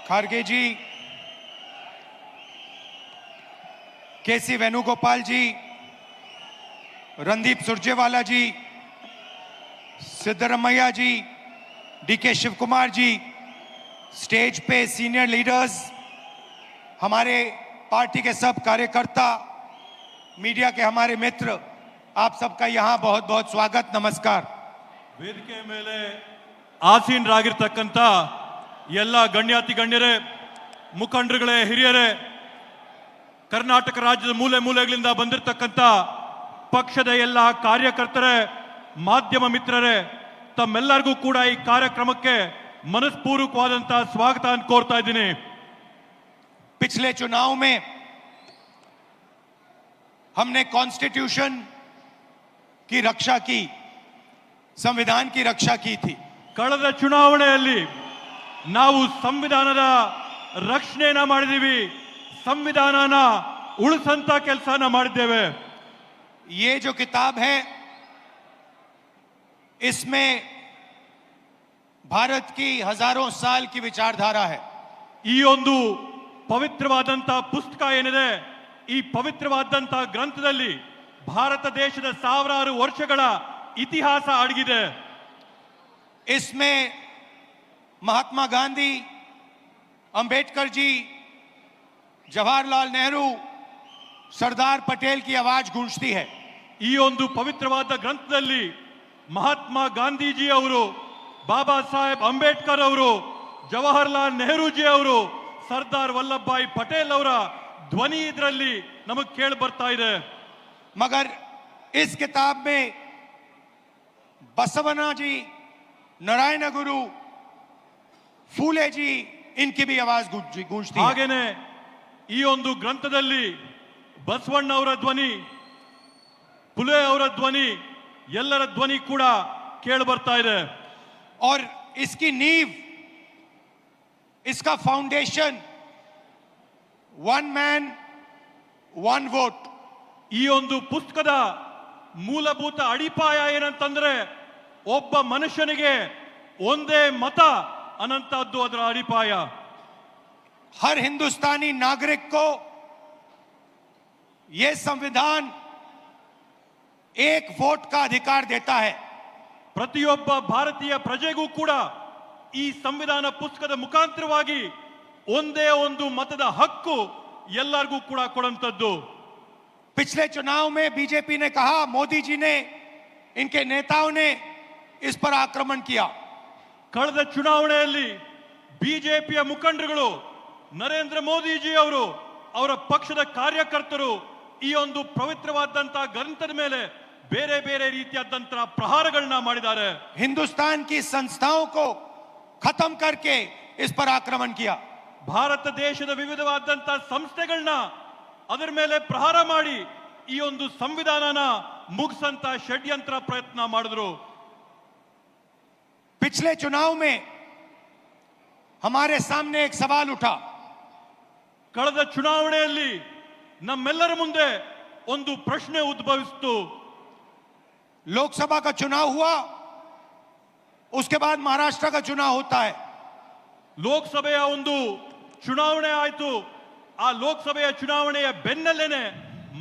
खारगे जी, केसी वेणुगोपाल जी, रणदीप सुरजेवाला जी, सिद्धरमैया जी, DK Shiv Kumar ji, stage पे senior leaders, हमारे party के सब कार्यकर्ता, मीडिया के हमारे मित्र, आप सबका यहाँ बहुत बहुत स्वागत, नमस्कार। ವೇದಿಕೆ ಮೇಲೆ ಆಸೀನರಾಗಿರ್ತಕ್ಕಂಥ ಎಲ್ಲ ಗಣ್ಯಾತಿ ಗಣ್ಯರೇ, ಮುಖಂಡರುಗಳೇ, ಹಿರಿಯರೇ, ಕರ್ನಾಟಕ ರಾಜ್ಯದ ಮೂಲೆ ಮೂಲೆಗಳಿಂದ ಬಂದಿರತಕ್ಕಂಥ ಪಕ್ಷದ ಎಲ್ಲ ಕಾರ್ಯಕರ್ತರೇ, ಮಾಧ್ಯಮ ಮಿತ್ರರೇ, ತಮ್ಮೆಲ್ಲರಿಗೂ ಕೂಡ ಈ ಕಾರ್ಯಕ್ರಮಕ್ಕೆ ಮನಸ್ಪೂರ್ವಕವಾದಂತಹ ಸ್ವಾಗತ ಕೋರ್ತಾ ಇದ್ದೀನಿ। पिछले चुनाव में हमने कॉन्स्टिट्यूशन की रक्षा की, संविधान की रक्षा की थी। ಕಳೆದ ಚುನಾವಣೆಯಲ್ಲಿ ನಾವು ಸಂವಿಧಾನದ ರಕ್ಷಣೆಯನ್ನ ಮಾಡಿದೀವಿ, ಸಂವಿಧಾನನ ಉಳಿಸಂತ ಕೆಲಸನ ಮಾಡಿದ್ದೇವೆ। ये जो किताब है इसमें भारत की हजारों साल की विचारधारा है। ಈ ಒಂದು ಪವಿತ್ರವಾದಂತ ಪುಸ್ತಕ ಏನಿದೆ, ಈ ಪವಿತ್ರವಾದಂತ ಗ್ರಂಥದಲ್ಲಿ ಭಾರತ ದೇಶದ ಸಾವಿರಾರು ವರ್ಷಗಳ ಇತಿಹಾಸ ಅಡಗಿದೆ। इसमें महात्मा गांधी, अंबेडकर जी, जवाहरलाल नेहरू, सरदार पटेल की आवाज गूंजती है। ಈ ಒಂದು ಪವಿತ್ರವಾದ ಗ್ರಂಥದಲ್ಲಿ ಮಹಾತ್ಮ ಗಾಂಧೀಜಿ ಅವರು, ಬಾಬಾ ಸಾಹೇಬ್ ಅಂಬೇಡ್ಕರ್ ಅವರು, ಜವಾಹರ್ಲಾಲ್ ನೆಹರೂಜಿ ಅವರು, ಸರ್ದಾರ್ ವಲ್ಲಭಭಾಯಿ ಪಟೇಲ್ ಅವರ ಧ್ವನಿ ಇದರಲ್ಲಿ ನಮಗೆ ಕೇಳಿ ಬರ್ತಾ ಇದೆ। मगर इस किताब में बसवना जी, नारायण गुरु, फूले जी, इनकी भी आवाज गूंजती है। ಹಾಗೇನೆ ಈ ಒಂದು ಗ್ರಂಥದಲ್ಲಿ ಬಸವಣ್ಣ ಅವರ ಧ್ವನಿ, ಫುಲೆ ಅವರ ಧ್ವನಿ, ಎಲ್ಲರ ಧ್ವನಿ ಕೂಡ ಕೇಳಿ ಬರ್ತಾ ಇದೆ। और इसकी नींव, इसका foundation one man one vote. ಈ ಒಂದು ಪುಸ್ತಕದ ಮೂಲಭೂತ ಅಡಿಪಾಯ ಏನಂತಂದ್ರೆ ಒಬ್ಬ ಮನುಷ್ಯನಿಗೆ ಒಂದೇ ಮತ ಅನ್ನಂತದ್ದು ಅದರ ಅಡಿಪಾಯ। हर हिंदुस्तानी नागरिक को यह संविधान एक वोट का अधिकार देता है। ಪ್ರತಿಯೊಬ್ಬ ಭಾರತೀಯ ಪ್ರಜೆಗೂ ಕೂಡ ಈ ಸಂವಿಧಾನ ಪುಸ್ತಕದ ಮುಖಾಂತರವಾಗಿ ಒಂದೇ ಒಂದು ಮತದ ಹಕ್ಕು ಎಲ್ಲರಿಗೂ ಕೂಡ ಕೊಡುವಂತದ್ದು। पिछले चुनाव में बीजेपी ने कहा, मोदी जी ने, इनके नेताओं ने इस पर आक्रमण किया। ಕಳೆದ ಚುನಾವಣೆಯಲ್ಲಿ ಬಿಜೆಪಿಯ ಮುಖಂಡರುಗಳು, ನರೇಂದ್ರ ಮೋದಿಜಿ ಅವರು, ಅವರ ಪಕ್ಷದ ಕಾರ್ಯಕರ್ತರು ಈ ಒಂದು ಪವಿತ್ರವಾದಂತಹ ಗ್ರಂಥದ ಮೇಲೆ ಬೇರೆ ಬೇರೆ ರೀತಿಯಾದಂತಹ ಪ್ರಹಾರಗಳನ್ನ ಮಾಡಿದ್ದಾರೆ। हिंदुस्तान की संस्थाओं को खत्म करके इस पर आक्रमण किया। ಭಾರತ ದೇಶದ ವಿವಿಧವಾದಂತಹ ಸಂಸ್ಥೆಗಳನ್ನ ಅದರ ಮೇಲೆ ಪ್ರಹಾರ ಮಾಡಿ ಈ ಒಂದು ಸಂವಿಧಾನನ ಮುಗಿಸಂತ ಷಡ್ಯಂತ್ರ ಪ್ರಯತ್ನ ಮಾಡಿದ್ರು। पिछले चुनाव में हमारे सामने एक सवाल उठा। ಕಳೆದ ಚುನಾವಣೆಯಲ್ಲಿ ನಮ್ಮೆಲ್ಲರ ಮುಂದೆ ಒಂದು ಪ್ರಶ್ನೆ ಉದ್ಭವಿಸಿತು। लोकसभा का चुनाव हुआ, उसके बाद महाराष्ट्र का चुनाव होता है। ಲೋಕಸಭೆಯ ಒಂದು ಚುನಾವಣೆ ಆಯಿತು, ಆ ಲೋಕಸಭೆಯ ಚುನಾವಣೆಯ ಬೆನ್ನಲ್ಲೇನೆ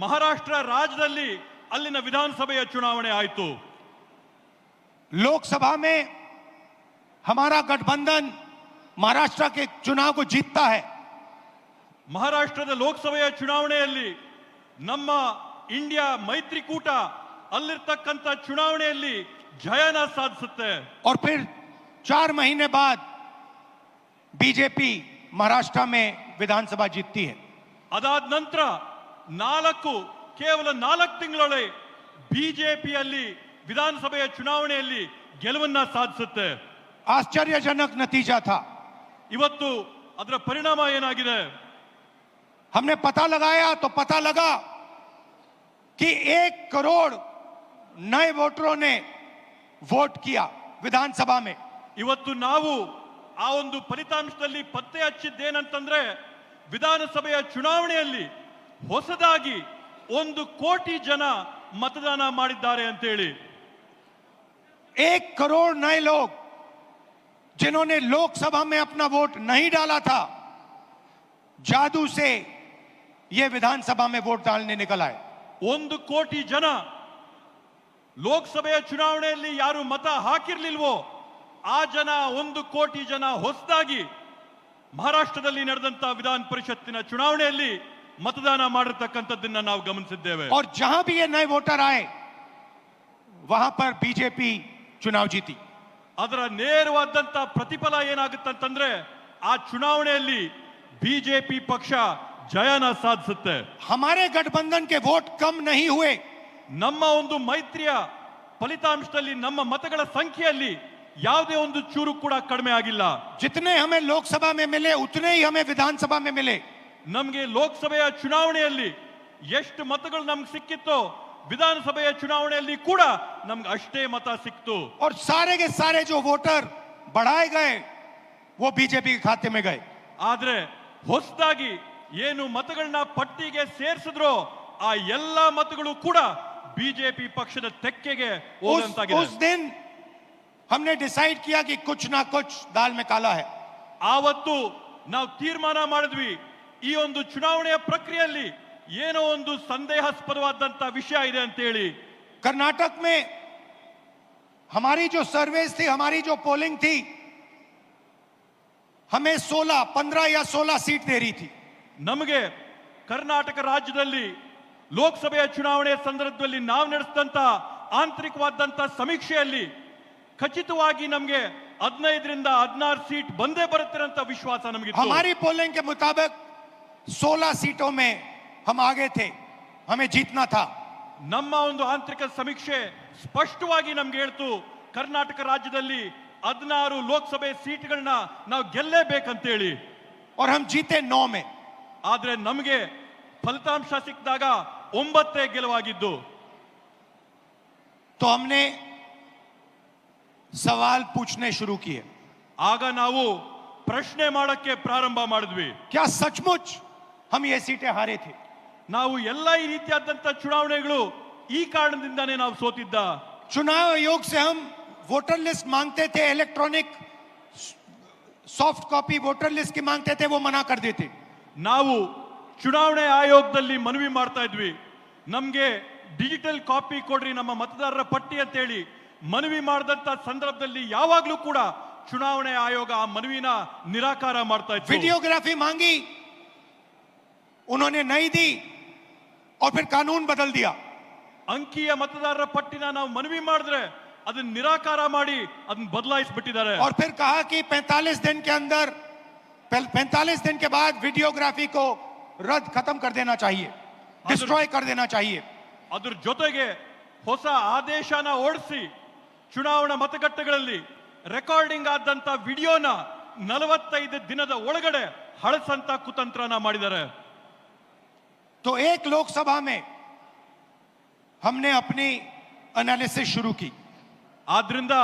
ಮಹಾರಾಷ್ಟ್ರ ರಾಜ್ಯದಲ್ಲಿ ಅಲ್ಲಿನ ವಿಧಾನಸಭೆಯ ಚುನಾವಣೆ ಆಯಿತು। लोकसभा में हमारा गठबंधन महाराष्ट्र के चुनाव को जीतता है। ಮಹಾರಾಷ್ಟ್ರದ ಲೋಕಸಭೆಯ ಚುನಾವಣೆಯಲ್ಲಿ ನಮ್ಮ ಇಂಡಿಯಾ ಮೈತ್ರಿಕೂಟ ಅಲ್ಲಿರ್ತಕ್ಕಂಥ ಚುನಾವಣೆಯಲ್ಲಿ ಜಯನ ಸಾಧಿಸುತ್ತೆ। और फिर 4 महीने बाद बीजेपी महाराष्ट्र में विधानसभा जीतती है। ಅದಾದ ನಂತರ ಕೇವಲ 4 ತಿಂಗಳಲ್ಲಿ ಬಿಜೆಪಿಯಲ್ಲಿ ವಿಧಾನಸಭೆಯ ಚುನಾವಣೆಯಲ್ಲಿ ಗೆಲುವನ್ನ ಸಾಧಿಸುತ್ತೆ। आश्चर्यजनक नतीजा था। ಇವತ್ತು ಅದರ ಪರಿಣಾಮ ಏನಾಗಿದೆ? हमने पता लगाया तो पता लगा कि 1 करोड़ नए वोटरों ने वोट किया विधानसभा में। ಇವತ್ತು ನಾವು ಆ ಒಂದು ಫಲಿತಾಂಶದಲ್ಲಿ ಪತ್ತೆ ಹಚ್ಚಿದ್ದೇನಂತಂದ್ರೆ ವಿಧಾನಸಭೆಯ ಚುನಾವಣೆಯಲ್ಲಿ ಹೊಸದಾಗಿ 1 ಕೋಟಿ ಜನ मतदान ಮಾಡಿದ್ದಾರೆ ಅಂತ ಹೇಳಿ। 1 करोड़ नए लोग जिन्होंने लोकसभा में अपना वोट नहीं डाला था, जादू से ये विधानसभा में वोट डालने निकल आए। 1 ಕೋಟಿ ಜನ ಲೋಕಸಭೆಯ ಚುನಾವಣೆಯಲ್ಲಿ ಯಾರು ಮತ ಹಾಕಿರ್ಲಿಲ್ವೋ ಆ ಜನ 1 ಕೋಟಿ ಜನ ಹೊಸದಾಗಿ ಮಹಾರಾಷ್ಟ್ರದಲ್ಲಿ ನಡೆದಂತ ವಿಧಾನ ಪರಿಷತ್ತಿನ ಚುನಾವಣೆಯಲ್ಲಿ मतदान ಮಾಡಿರತಕ್ಕಂತದ್ದನ್ನ ನಾವು ಗಮನಿಸಿದ್ದೇವೆ। और जहां भी ये नए वोटर आए वहां पर बीजेपी चुनाव जीती। ಅದರ ನೇರವಾದಂತ ಪ್ರತಿಫಲ ಏನಾಗುತ್ತಂತಂದ್ರೆ ಆ ಚುನಾವಣೆಯಲ್ಲಿ ಬಿಜೆಪಿ ಪಕ್ಷ ಜಯನ ಸಾಧಿಸುತ್ತೆ। हमारे गठबंधन के वोट कम नहीं हुए। ನಮ್ಮ ಒಂದು ಮೈತ್ರಿಯ ಫಲಿತಾಂಶದಲ್ಲಿ ನಮ್ಮ ಮತಗಳ ಸಂಖ್ಯೆಯಲ್ಲಿ ಯಾವುದೇ ಒಂದು ಚೂರು ಕೂಡ ಕಡಿಮೆ ಆಗಿಲ್ಲ। जितने हमें लोकसभा में मिले उतने ही हमें विधानसभा में मिले। ನಮಗೆ ಲೋಕಸಭೆಯ ಚುನಾವಣೆಯಲ್ಲಿ ಎಷ್ಟು ಮತಗಳು ನಮಗೆ ಸಿಕ್ಕಿತ್ತೋ ವಿಧಾನಸಭೆಯ ಚುನಾವಣೆಯಲ್ಲಿ ಕೂಡ ನಮಗೆ ಅಷ್ಟೇ ಮತ ಸಿಕ್ತು। और सारे के सारे जो वोटर बढ़ाए गए वो बीजेपी के खाते में गए। ಆದ್ರೆ ಹೊಸದಾಗಿ ಏನು ಮತಗಳನ್ನ ಪಟ್ಟಿಗೆ ಸೇರಿಸಿದ್ರೋ ಆ ಎಲ್ಲ ಮತಗಳು ಕೂಡ ಬಿಜೆಪಿ ಪಕ್ಷದ ತೆಕ್ಕೆಗೆ ಹೋದಂತಾಗಿದೆ। उस दिन हमने डिसाइड किया कि कुछ ना कुछ दाल में काला है। ಆವತ್ತು ನಾವು ತೀರ್ಮಾನ ಮಾಡಿದ್ವಿ ಈ ಒಂದು ಚುನಾವಣೆಯ ಪ್ರಕ್ರಿಯೆಯಲ್ಲಿ ಏನೋ ಒಂದು ಸಂದೇಹಾಸ್ಪದವಾದಂತ ವಿಷಯ ಇದೆ ಅಂತ ಹೇಳಿ। कर्नाटक में हमारी जो सर्वेस थी, हमारी जो पोलिंग थी, हमें 16, 15 या 16 सीट दे रही थी। ನಮಗೆ ಕರ್ನಾಟಕ ರಾಜ್ಯದಲ್ಲಿ ಲೋಕಸಭೆಯ ಚುನಾವಣೆಯ ಸಂದರ್ಭದಲ್ಲಿ ನಾವು ನಡೆಸಿದಂತ ಆಂತರಿಕವಾದಂತ ಸಮೀಕ್ಷೆಯಲ್ಲಿ ಖಚಿತವಾಗಿ ನಮಗೆ 15ರಿಂದ 16 ಸೀಟ್ ಬಂದೇ ಬರುತ್ತೆ ಅಂತ ವಿಶ್ವಾಸ ನಮಗಿತ್ತು। हमारी पोलिंग के मुताबिक 16 सीटों में हम आगे थे, हमें जीतना था। ನಮ್ಮ ಒಂದು ಆಂತರಿಕ ಸಮೀಕ್ಷೆ ಸ್ಪಷ್ಟವಾಗಿ ನಮ್ಗೆ ಹೇಳ್ತು ಕರ್ನಾಟಕ ರಾಜ್ಯದಲ್ಲಿ 16 ಲೋಕಸಭೆ ಸೀಟ್ಗಳನ್ನ ನಾವು ಗೆಲ್ಲೇಬೇಕಂತ ಹೇಳಿ। और हम जीते 9 में। ಆದ್ರೆ ನಮಗೆ ಫಲಿತಾಂಶ ಸಿಕ್ಕಿದಾಗ 9 ಗೆಲುವಾಗಿದ್ದು। तो हमने सवाल पूछने शुरू किए। ಆಗ ನಾವು ಪ್ರಶ್ನೆ ಮಾಡಕ್ಕೆ ಪ್ರಾರಂಭ ಮಾಡಿದ್ವಿ। क्या सचमुच हम ये सीटें हारे थे? ನಾವು ಎಲ್ಲ ಈ ರೀತಿಯಾದಂತ ಚುನಾವಣೆಗಳು ಈ ಕಾರಣದಿಂದಾನೇ ನಾವು ಸೋತಿದ್ದ। चुनाव आयोग से हम वोटर लिस्ट मांगते थे, electronic soft copy voter list की मांगते थे, वो मना कर देते। ನಾವು ಚುನಾವಣೆ ಆಯೋಗದಲ್ಲಿ ಮನವಿ ಮಾಡ್ತಾ ಇದ್ವಿ ನಮಗೆ ಡಿಜಿಟಲ್ ಕಾಪಿ ಕೊಡ್ರಿ ನಮ್ಮ ಮತದಾರರ ಪಟ್ಟಿ ಅಂತ ಹೇಳಿ ಮನವಿ ಮಾಡಿದಂತ ಸಂದರ್ಭದಲ್ಲಿ ಯಾವಾಗಲೂ ಕೂಡ ಚುನಾವಣೆ ಆಯೋಗ ಆ ಮನವಿನ ನಿರಾಕಾರ ಮಾಡ್ತಾ ಇತ್ತು। वीडियोग्राफी मांगी, उन्होंने नहीं दी और फिर कानून बदल दिया। ಅಂಕಿಯ ಮತದಾರರ ಪಟ್ಟಿನ ನಾವು ಮನವಿ ಮಾಡಿದ್ರೆ ಅದನ್ನ ನಿರಾಕಾರ ಮಾಡಿ ಅದನ್ನ ಬದಲಾಯಿಸಿಬಿಟ್ಟಿದ್ದಾರೆ। और फिर कहा कि 45 दिन के अंदर 45 दिन के बाद वीडियोग्राफी को रद्द खत्म कर देना चाहिए, डिस्ट्रॉय कर देना चाहिए। ಅದ್ರ ಜೊತೆಗೆ ಹೊಸ ಆದೇಶನ ಓಡಿಸಿ ಚುನಾವಣಾ ಮತಗಟ್ಟೆಗಳಲ್ಲಿ ರೆಕಾರ್ಡಿಂಗ್ ಆದಂತ ವಿಡಿಯೋನ 45 ದಿನದ ಒಳಗಡೆ ಹಳಸಂತ ಕುತಂತ್ರನ ಮಾಡಿದ್ದಾರೆ। तो एक लोकसभा में हमने अपनी एनालिसिस शुरू की। ಆದ್ರಿಂದ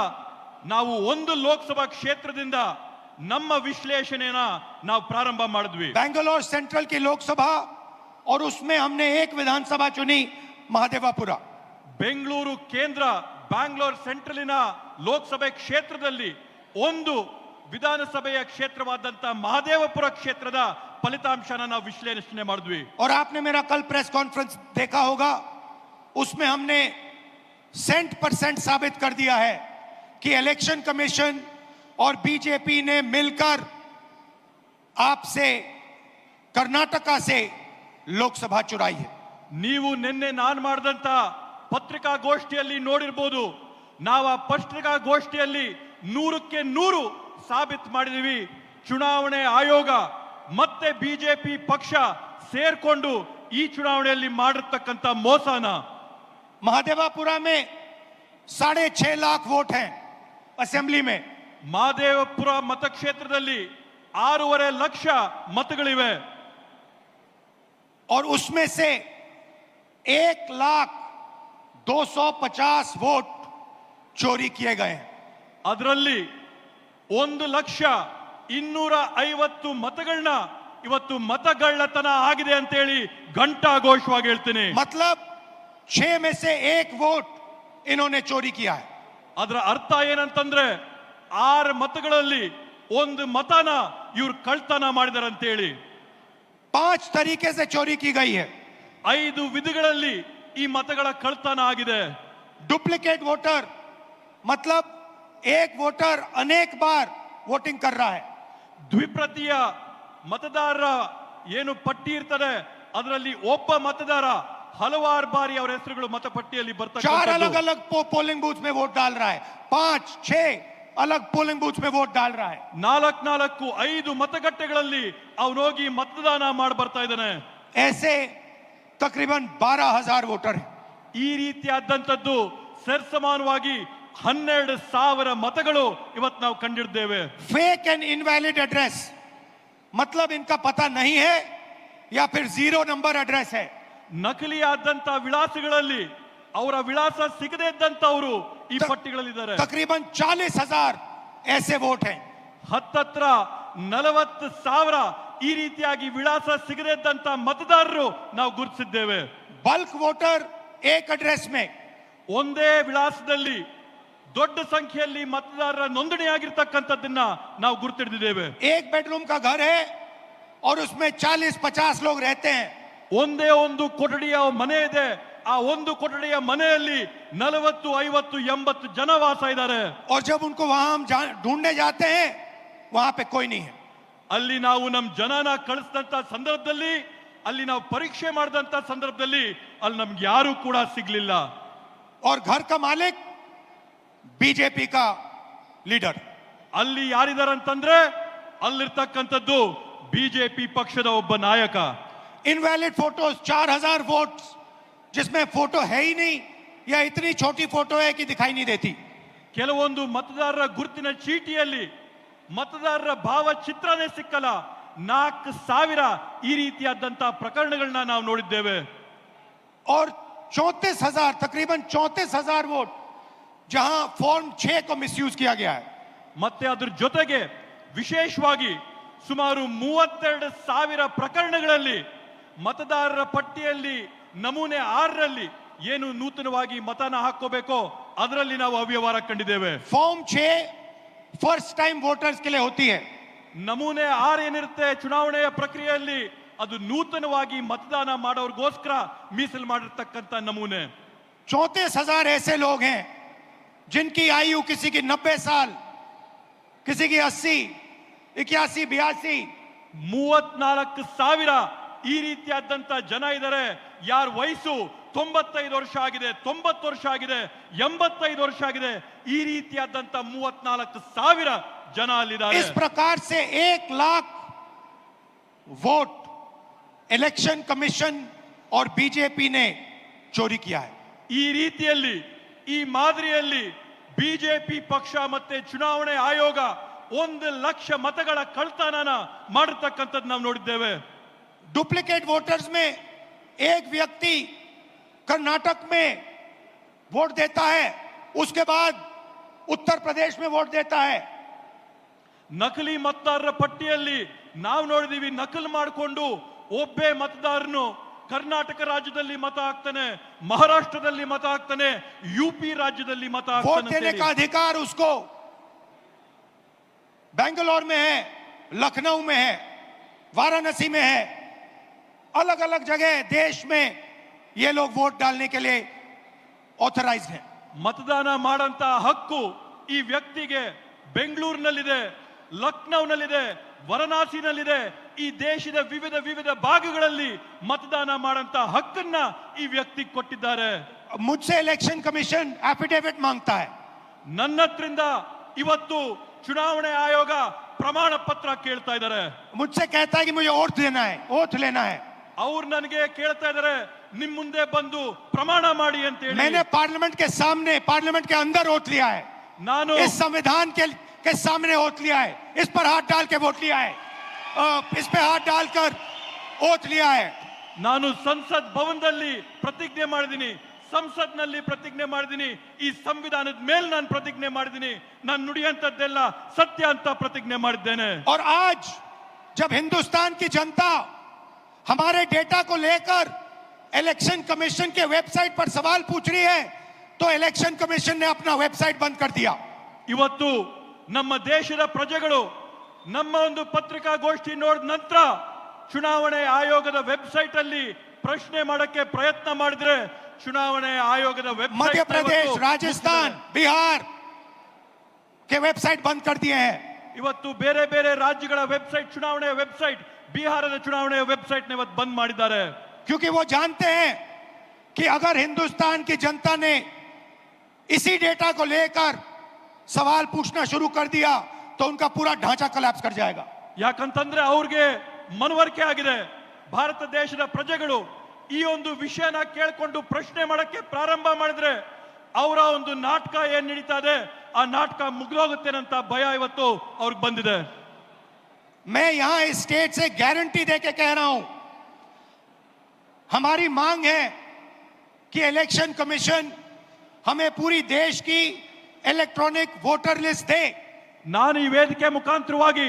ನಾವು ಒಂದು ಲೋಕಸಭಾ ಕ್ಷೇತ್ರದಿಂದ ನಮ್ಮ ವಿಶ್ಲೇಷಣೆನ ನಾವು ಪ್ರಾರಂಭ ಮಾಡಿದ್ವಿ। बेंगलोर सेंट्रल की लोकसभा और उसमें हमने एक विधानसभा चुनी, महादेवापुरा। ಬೆಂಗಳೂರು ಕೇಂದ್ರ ಬ್ಯಾಂಗ್ಳೂರ್ ಸೆಂಟ್ರಲಿನ ಲೋಕಸಭೆ ಕ್ಷೇತ್ರದಲ್ಲಿ ಒಂದು ವಿಧಾನಸಭೆಯ ಕ್ಷೇತ್ರವಾದಂತ ಮಹದೇವಪುರ ಕ್ಷೇತ್ರದ ಫಲಿತಾಂಶನ ನಾವು ವಿಶ್ಲೇಷಣೆ ಮಾಡಿದ್ವಿ। और आपने मेरा कल प्रेस कॉन्फ्रेंस देखा होगा, उसमें हमने 100% साबित कर दिया है कि इलेक्शन कमीशन और बीजेपी ने मिलकर आपसे कर्नाटका से लोकसभा चुराई है। ನೀವು ನಿನ್ನೆ ನಾನು ಮಾಡಿದಂತ ಪತ್ರಿಕಾಗೋಷ್ಠಿಯಲ್ಲಿ ನೋಡಿರಬಹುದು, ನಾವು ಆ ಪತ್ರಿಕಾಗೋಷ್ಠಿಯಲ್ಲಿ 100ಕ್ಕೆ 100 ಸಾಬೀತು ಮಾಡಿದೀವಿ ಚುನಾವಣೆ ಆಯೋಗ ಮತ್ತೆ ಬಿಜೆಪಿ ಪಕ್ಷ ಸೇರ್ಕೊಂಡು ಈ ಚುನಾವಣೆಯಲ್ಲಿ ಮಾಡಿರ್ತಕ್ಕಂತ ಮೋಸನ। महादेवापुरा में 6.5 लाख वोट हैं असेंबली में। ಮಹದೇವಪುರ ಮತಕ್ಷೇತ್ರದಲ್ಲಿ 6.5 ಲಕ್ಷ ಮತಗಳಿವೆ। और उसमें से 1,250,000 वोट चोरी किए गए हैं। ಅದರಲ್ಲಿ 1,250,000 ಮತಗಳನ್ನ ಇವತ್ತು ಮತಗಳ್ಳತನ ಆಗಿದೆ ಅಂತ ಹೇಳಿ ಘಂಟಾಘೋಷವಾಗಿ ಹೇಳ್ತೀನಿ। मतलब 6 में से 1 वोट इन्होंने चोरी किया है। ಅದರ ಅರ್ಥ ಏನಂತಂದ್ರೆ 6 ಮತಗಳಲ್ಲಿ ಒಂದು ಮತನ ಇವ್ರು ಕಳ್ತನ ಮಾಡಿದಾರೆ ಅಂತ ಹೇಳಿ 5 तरीके से चोरी की गई है 5 ವಿಧಗಳಲ್ಲಿ ಈ ಮತಗಳ ಕಳ್ತನ ಆಗಿದೆ डुप्लीकेट वोटर मतलब एक वोटर अनेक बार वोटिंग कर रहा है ದ್ವಿಪ್ರತಿಯ ಮತದಾರರ ಏನು ಪಟ್ಟಿ ಇರ್ತದೆ ಅದರಲ್ಲಿ ಒಬ್ಬ ಮತದಾರ ಹಲವಾರು ಬಾರಿ ಅವರ ಹೆಸರುಗಳು ಮತಪಟ್ಟಿಯಲ್ಲಿ 4 अलग ಬರ್ತಕ್ಕಂಥದ್ದು अलग पोलिंग बूथ में वोट डाल रहा है 5-6 अलग पोलिंग बूथ में वोट डाल रहा है 4-5 ಮತಗಟ್ಟೆಗಳಲ್ಲಿ ಅವನೋಗಿ ಮತದಾನ ಮಾಡಿ ಬರ್ತಾ ಇದ್ದಾನೆ ऐसे तकरीबन 12,000 वोटर हैं ಈ ರೀತಿಯಾದಂತದ್ದು ಸರಿಸಮಾನವಾಗಿ 12,000 ಮತಗಳು ಇವತ್ತು ನಾವು ಕಂಡಿದ್ದೇವೆ फेक एंड इनवैलिड एड्रेस मतलब इनका पता नहीं है या फिर 0 नंबर एड्रेस है ನಕಲಿಯಾದಂತ ವಿಳಾಸಗಳಲ್ಲಿ ಅವರ ವಿಳಾಸ ಸಿಗದೇ ಇದ್ದಂತವರು ಈ ಪಟ್ಟಿಗಳಲ್ಲಿದ್ದಾರೆ तकरीबन 40,000 ऐसे वोट हैं ಹತ್ತತ್ರ 40,000 ಈ ರೀತಿಯಾಗಿ ವಿಳಾಸ ಸಿಗದೇ ಇದ್ದಂತ ಮತದಾರರು ನಾವು ಗುರುತಿಸಿದ್ದೇವೆ बल्क वोटर एक एड्रेस में ಒಂದೇ ವಿಳಾಸದಲ್ಲಿ ದೊಡ್ಡ ಸಂಖ್ಯೆಯಲ್ಲಿ ಮತದಾರರ ನೋಂದಣಿಯಾಗಿರ್ತಕ್ಕಂಥದ್ದನ್ನ ನಾವು ಗುರುತಿಡಿದ್ದೇವೆ एक बेडरूम का घर है और उसमें 40-50 लोग रहते हैं ಒಂದೇ ಒಂದು ಕೊಠಡಿಯ ಮನೆ ಇದೆ ಆ ಒಂದು ಕೊಠಡಿಯ ಮನೆಯಲ್ಲಿ 40-50-80 ಜನ ವಾಸ ಇದ್ದಾರೆ और जब उनको वहां हम ढूंढने जाते हैं वहां पे कोई नहीं है ಅಲ್ಲಿ ನಾವು ನಮ್ಮ ಜನನ ಕಳಿಸಿದಂತ ಸಂದರ್ಭದಲ್ಲಿ ಅಲ್ಲಿ ನಾವು ಪರೀಕ್ಷೆ ಮಾಡಿದಂತ ಸಂದರ್ಭದಲ್ಲಿ ಅಲ್ಲಿ ನಮ್ಗೆ ಯಾರು ಕೂಡ ಸಿಗ್ಲಿಲ್ಲ और घर का मालिक बीजेपी का लीडर ಅಲ್ಲಿ ಯಾರಿದ್ದಾರೆ ಅಂತಂದ್ರೆ ಅಲ್ಲಿರ್ತಕ್ಕಂಥದ್ದು ಬಿಜೆಪಿ ಪಕ್ಷದ ಒಬ್ಬ ನಾಯಕ इनवैलिड फोटोज 4,000 वोट जिसमें फोटो है ही नहीं या इतनी छोटी फोटो है कि दिखाई नहीं देती ಕೆಲವೊಂದು ಮತದಾರರ ಗುರುತಿನ ಚೀಟಿಯಲ್ಲಿ ಮತದಾರರ ಭಾವಚಿತ್ರನೇ ಸಿಕ್ಕಲ್ಲ 4,000 ಈ ರೀತಿಯಾದಂತಹ ಪ್ರಕರಣಗಳನ್ನ ನಾವು ನೋಡಿದ್ದೇವೆ और 34,000 तकरीबन 34,000 वोट जहां फॉर्म 6 को मिसयूज किया गया है ಮತ್ತೆ ಅದ್ರ ಜೊತೆಗೆ ವಿಶೇಷವಾಗಿ ಸುಮಾರು 32,000 ಪ್ರಕರಣಗಳಲ್ಲಿ ಮತದಾರರ ಪಟ್ಟಿಯಲ್ಲಿ ನಮೂನೆ 6ರಲ್ಲಿ ಏನು ನೂತನವಾಗಿ ಮತನ ಹಾಕೋಬೇಕೋ ಅದರಲ್ಲಿ ನಾವು ಅವ್ಯವಹಾರ ಕಂಡಿದ್ದೇವೆ फॉर्म 6 फर्स्ट टाइम वोटर्स के लिए होती है ನಮೂನೆ 6 ಏನಿರುತ್ತೆ ಚುನಾವಣೆಯ ಪ್ರಕ್ರಿಯೆಯಲ್ಲಿ ಅದು ನೂತನವಾಗಿ ಮತದಾನ ಮಾಡೋರ್ಗೋಸ್ಕರ ಮೀಸಲು ಮಾಡಿರ್ತಕ್ಕಂಥ ನಮೂನೆ 34,000 ऐसे लोग हैं जिनकी आयु किसी की 90 साल किसी की 80 81 82 34,000 ಈ ರೀತಿಯಾದಂತ ಜನ ಇದ್ದಾರೆ ಯಾರ ವಯಸ್ಸು 95 ವರ್ಷ ಆಗಿದೆ 90 ವರ್ಷ ಆಗಿದೆ 85 ವರ್ಷ ಆಗಿದೆ ಈ ರೀತಿಯಾದಂತ 34,000 ಜನ ಅಲ್ಲಿದ್ದಾರೆ इस प्रकार से 1 लाख वोट इलेक्शन कमीशन और बीजेपी ने चोरी किया है ಈ ರೀತಿಯಲ್ಲಿ ಈ ಮಾದರಿಯಲ್ಲಿ ಬಿಜೆಪಿ ಪಕ್ಷ ಮತ್ತೆ ಚುನಾವಣೆ ಆಯೋಗ 1,00,000 ಮತಗಳ ಕಳ್ತನನ ಮಾಡಿರ್ತಕ್ಕಂಥದ್ದು ನಾವು ನೋಡಿದ್ದೇವೆ डुप्लीकेट वोटर्स में एक व्यक्ति कर्नाटक में वोट देता है उसके बाद उत्तर प्रदेश में वोट देता है ನಕಲಿ ಮತದಾರರ ಪಟ್ಟಿಯಲ್ಲಿ ನಾವು ನೋಡಿದೀವಿ ನಕಲು ಮಾಡಿಕೊಂಡು ಒಬ್ಬೇ ಮತದಾರನು ಕರ್ನಾಟಕ ರಾಜ್ಯದಲ್ಲಿ ಮತ ಹಾಕ್ತಾನೆ ಮಹಾರಾಷ್ಟ್ರದಲ್ಲಿ ಮತ ಹಾಕ್ತಾನೆ ಯುಪಿ ರಾಜ್ಯದಲ್ಲಿ ಮತ वोट देने ಹಾಕ್ತಾನೆ का अधिकार उसको बेंगलोर में है लखनऊ में है वाराणसी में है अलग अलग जगह देश में ये लोग वोट डालने के लिए ऑथराइज्ड हैं ಮತದಾನ ಮಾಡಂತ ಹಕ್ಕು ಈ ವ್ಯಕ್ತಿಗೆ ಬೆಂಗಳೂರಿನಲ್ಲಿದೆ ಲಕ್ನೌನಲ್ಲಿದೆ ವಾರಣಾಸಿನಲ್ಲಿದೆ ಈ ದೇಶದ ವಿವಿಧ ಭಾಗಗಳಲ್ಲಿ ಮತದಾನ ಮಾಡಂತ ಹಕ್ಕನ್ನ ಈ ವ್ಯಕ್ತಿ ಕೊಟ್ಟಿದ್ದಾರೆ मुझसे इलेक्शन कमीशन एफिडेविट मांगता है ನನ್ನ ಹತ್ರಿಂದ ಇವತ್ತು ಚುನಾವಣೆ ಆಯೋಗ ಪ್ರಮಾಣ ಪತ್ರ ಕೇಳ್ತಾ ಇದ್ದಾರೆ मुझसे कहता है कि मुझे ओथ लेना है ಅವ್ರು ನನಗೆ ಕೇಳ್ತಾ ಇದ್ದಾರೆ ನಿಮ್ ಮುಂದೆ ಬಂದು ಪ್ರಮಾಣ ಮಾಡಿ ಅಂತ ಹೇಳಿ मैंने पार्लियामेंट के अंदर ओथ लिया है ನಾನು इस संविधान के सामने ओथ लिया है इस पर हाथ डाल के वोट लिया है इस पे हाथ डालकर ओथ लिया है ನಾನು ಸಂಸತ್ ಭವನದಲ್ಲಿ ಪ್ರತಿಜ್ಞೆ ಮಾಡಿದ್ದೀನಿ ಸಂಸತ್ನಲ್ಲಿ ಪ್ರತಿಜ್ಞೆ ಮಾಡಿದ್ದೀನಿ ಈ ಸಂವಿಧಾನದ ಮೇಲೆ ನಾನು ಪ್ರತಿಜ್ಞೆ ಮಾಡಿದ್ದೀನಿ ನಾನು ನುಡಿಯಂತದ್ದೆಲ್ಲ ಸತ್ಯ ಅಂತ ಪ್ರತಿಜ್ಞೆ ಮಾಡಿದ್ದೇನೆ और आज जब हिंदुस्तान की जनता हमारे डेटा को लेकर इलेक्शन कमीशन के वेबसाइट पर सवाल पूछ रही है तो इलेक्शन कमीशन ने अपना वेबसाइट बंद कर दिया ಇವತ್ತು ನಮ್ಮ ದೇಶದ ಪ್ರಜೆಗಳು ನಮ್ಮ ಒಂದು ಪತ್ರಿಕಾಗೋಷ್ಠಿ ನೋಡಿದ ನಂತರ ಚುನಾವಣೆ ಆಯೋಗದ ವೆಬ್ಸೈಟ್ ಅಲ್ಲಿ ಪ್ರಶ್ನೆ ಮಾಡಕ್ಕೆ ಪ್ರಯತ್ನ ಮಾಡಿದ್ರೆ ಚುನಾವಣೆ ಆಯೋಗದ मध्य प्रदेश, राजस्थान, बिहार के वेबसाइट बंद कर दिए हैं। ಇವತ್ತು ಬೇರೆ ಬೇರೆ ರಾಜ್ಯಗಳ ವೆಬ್ಸೈಟ್, ಚುನಾವಣೆಯ ವೆಬ್ಸೈಟ್, ಬಿಹಾರದ ಚುನಾವಣೆಯ ವೆಬ್ಸೈಟ್ ನ ಇವತ್ತು ಬಂದ್ ಮಾಡಿದ್ದಾರೆ। क्योंकि वो जानते हैं कि अगर हिंदुस्तान की जनता ने इसी डेटा को लेकर सवाल पूछना शुरू कर दिया तो उनका पूरा ढांचा कोलैप्स कर जाएगा। ಯಾಕಂತಂದ್ರೆ ಅವ್ರಿಗೆ ಮನವರಿಕೆ ಆಗಿದೆ, ಭಾರತ ದೇಶದ ಪ್ರಜೆಗಳು ಈ ಒಂದು ವಿಷಯನ ಕೇಳಿಕೊಂಡು ಪ್ರಶ್ನೆ ಮಾಡಕ್ಕೆ ಪ್ರಾರಂಭ ಮಾಡಿದ್ರೆ ಅವರ ಒಂದು ನಾಟಕ ಏನ್ ನಡೀತಾ ಇದೆ ಆ ನಾಟಕ ಮುಗಿದೋಗುತ್ತೇನಂತ ಭಯ ಇವತ್ತು ಅವ್ರಿಗೆ ಬಂದಿದೆ। मैं यहां इस स्टेट से गारंटी देके कह रहा हूं, हमारी मांग है कि इलेक्शन कमीशन हमें पूरी देश की इलेक्ट्रॉनिक वोटर लिस्ट दे। ನಾನು ಈ ವೇದಿಕೆ ಮುಖಾಂತರವಾಗಿ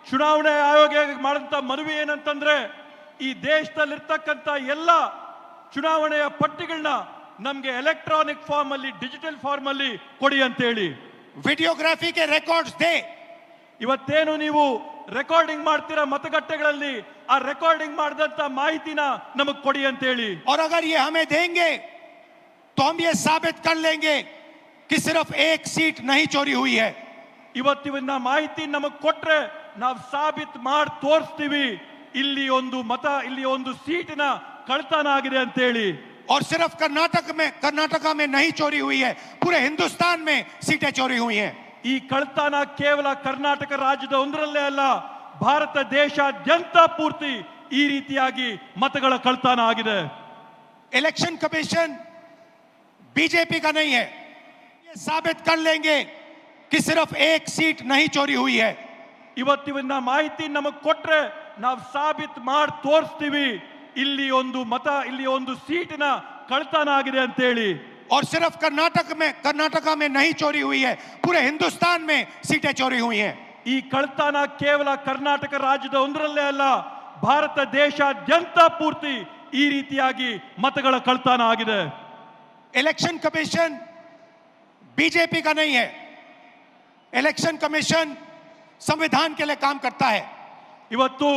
ಚುನಾವಣೆ ಆಯೋಗ ಮಾಡಿದಂತ ಮನವಿ ಏನಂತಂದ್ರೆ ಈ ದೇಶದಲ್ಲಿರ್ತಕ್ಕಂಥ ಎಲ್ಲ ಚುನಾವಣೆಯ ಪಟ್ಟಿಗಳನ್ನ ನಮ್ಗೆ ಎಲೆಕ್ಟ್ರಾನಿಕ್ ಫಾರ್ಮ್ ಅಲ್ಲಿ, ಡಿಜಿಟಲ್ ಫಾರ್ಮ್ ಅಲ್ಲಿ ಕೊಡಿ ಅಂತ ಹೇಳಿ। वीडियोग्राफी के रिकॉर्ड्स दे। ಇವತ್ತೇನು ನೀವು ರೆಕಾರ್ಡಿಂಗ್ ಮಾಡ್ತೀರಾ ಮತಗಟ್ಟೆಗಳಲ್ಲಿ, ಆ ರೆಕಾರ್ಡಿಂಗ್ ಮಾಡಿದಂತ ಮಾಹಿತಿನ ನಮಗ್ ಕೊಡಿ ಅಂತ ಹೇಳಿ। और अगर ये हमें देंगे तो हम ये साबित कर लेंगे कि सिर्फ एक सीट नहीं चोरी हुई है। ಇವತ್ತಿನ ಮಾಹಿತಿ ನಮಗ್ ಕೊಟ್ರೆ ನಾವು ಸಾಬೀತ್ ಮಾಡಿ ತೋರಿಸ್ತೀವಿ ಇಲ್ಲಿ ಒಂದು ಮತ, ಇಲ್ಲಿ ಒಂದು ಸೀಟಿನ ಕಳ್ತನ ಆಗಿದೆ ಅಂತ ಹೇಳಿ। और सिर्फ कर्नाटका में नहीं चोरी हुई है, पूरे हिंदुस्तान में सीटें चोरी हुई हैं। ಈ ಕಳ್ತನ ಕೇವಲ ಕರ್ನಾಟಕ ರಾಜ್ಯದ ಒಂದರಲ್ಲೇ ಅಲ್ಲ, ಭಾರತ ದೇಶಾದ್ಯಂತ ಪೂರ್ತಿ ಈ ರೀತಿಯಾಗಿ ಮತಗಳ ಕಳ್ತನ ಆಗಿದೆ। इलेक्शन कमीशन बीजेपी का नहीं है, ये साबित कर लेंगे कि सिर्फ एक सीट नहीं चोरी हुई है। ಇವತ್ತಿನ ಮಾಹಿತಿ ನಮಗ್ ಕೊಟ್ರೆ ನಾವು ಸಾಬೀತ್ ಮಾಡಿ ತೋರಿಸ್ತೀವಿ ಇಲ್ಲಿ ಒಂದು ಮತ, ಇಲ್ಲಿ ಒಂದು ಸೀಟಿನ ಕಳ್ತನ ಆಗಿದೆ ಅಂತ ಹೇಳಿ। और सिर्फ कर्नाटका में नहीं चोरी हुई है, पूरे हिंदुस्तान में सीटें चोरी हुई हैं। ಈ ಕಳ್ತನ ಕೇವಲ ಕರ್ನಾಟಕ ರಾಜ್ಯದ ಒಂದರಲ್ಲೇ ಅಲ್ಲ, ಭಾರತ ದೇಶಾದ್ಯಂತ ಪೂರ್ತಿ ಈ ರೀತಿಯಾಗಿ ಮತಗಳ ಕಳ್ತನ ಆಗಿದೆ। इलेक्शन कमीशन बीजेपी का नहीं है, इलेक्शन कमीशन संविधान के लिए काम करता है। ಇವತ್ತು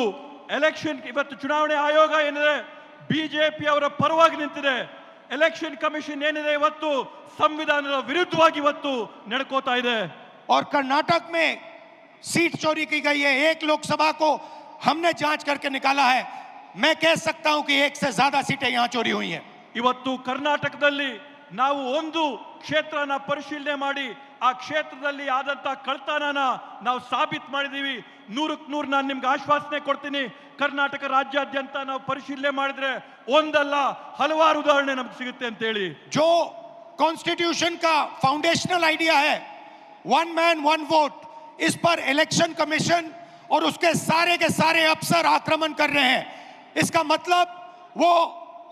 ಚುನಾವಣೆ ಆಯೋಗ ಏನಿದೆ ಬಿಜೆಪಿ ಅವರ ಪರವಾಗಿ ನಿಂತಿದೆ, ಎಲೆಕ್ಷನ್ ಕಮಿಷನ್ ಏನಿದೆ ಇವತ್ತು ಸಂವಿಧಾನದ ವಿರುದ್ಧವಾಗಿ ಇವತ್ತು ನಡ್ಕೋತಾ ಇದೆ। और कर्नाटक में सीट चोरी की गई है, एक लोकसभा को हमने जांच करके निकाला है। मैं कह सकता हूं कि एक से ज्यादा सीटें यहां चोरी हुई हैं। ಇವತ್ತು ಕರ್ನಾಟಕದಲ್ಲಿ ನಾವು ಒಂದು ಕ್ಷೇತ್ರನ ಪರಿಶೀಲನೆ ಮಾಡಿ ಆ ಕ್ಷೇತ್ರದಲ್ಲಿ ಆದಂತ ಕಳ್ತನನ ನಾವು ಸಾಬೀತು ಮಾಡಿದೀವಿ। 100ಕ್ಕೆ 100 ನಾನು ನಿಮ್ಗೆ ಆಶ್ವಾಸನೆ ಕೊಡ್ತೀನಿ, ಕರ್ನಾಟಕ ರಾಜ್ಯಾದ್ಯಂತ ನಾವು ಪರಿಶೀಲನೆ ಮಾಡಿದ್ರೆ ಒಂದಲ್ಲ ಹಲವಾರು ಉದಾಹರಣೆ ನಮ್ಗೆ ಸಿಗುತ್ತೆ ಅಂತ ಹೇಳಿ। जो कॉन्स्टिट्यूशन का फाउंडेशनल आइडिया है, वन मैन वन वोट, इस पर इलेक्शन कमीशन और उसके सारे के सारे अफसर आक्रमण कर रहे हैं। इसका मतलब वो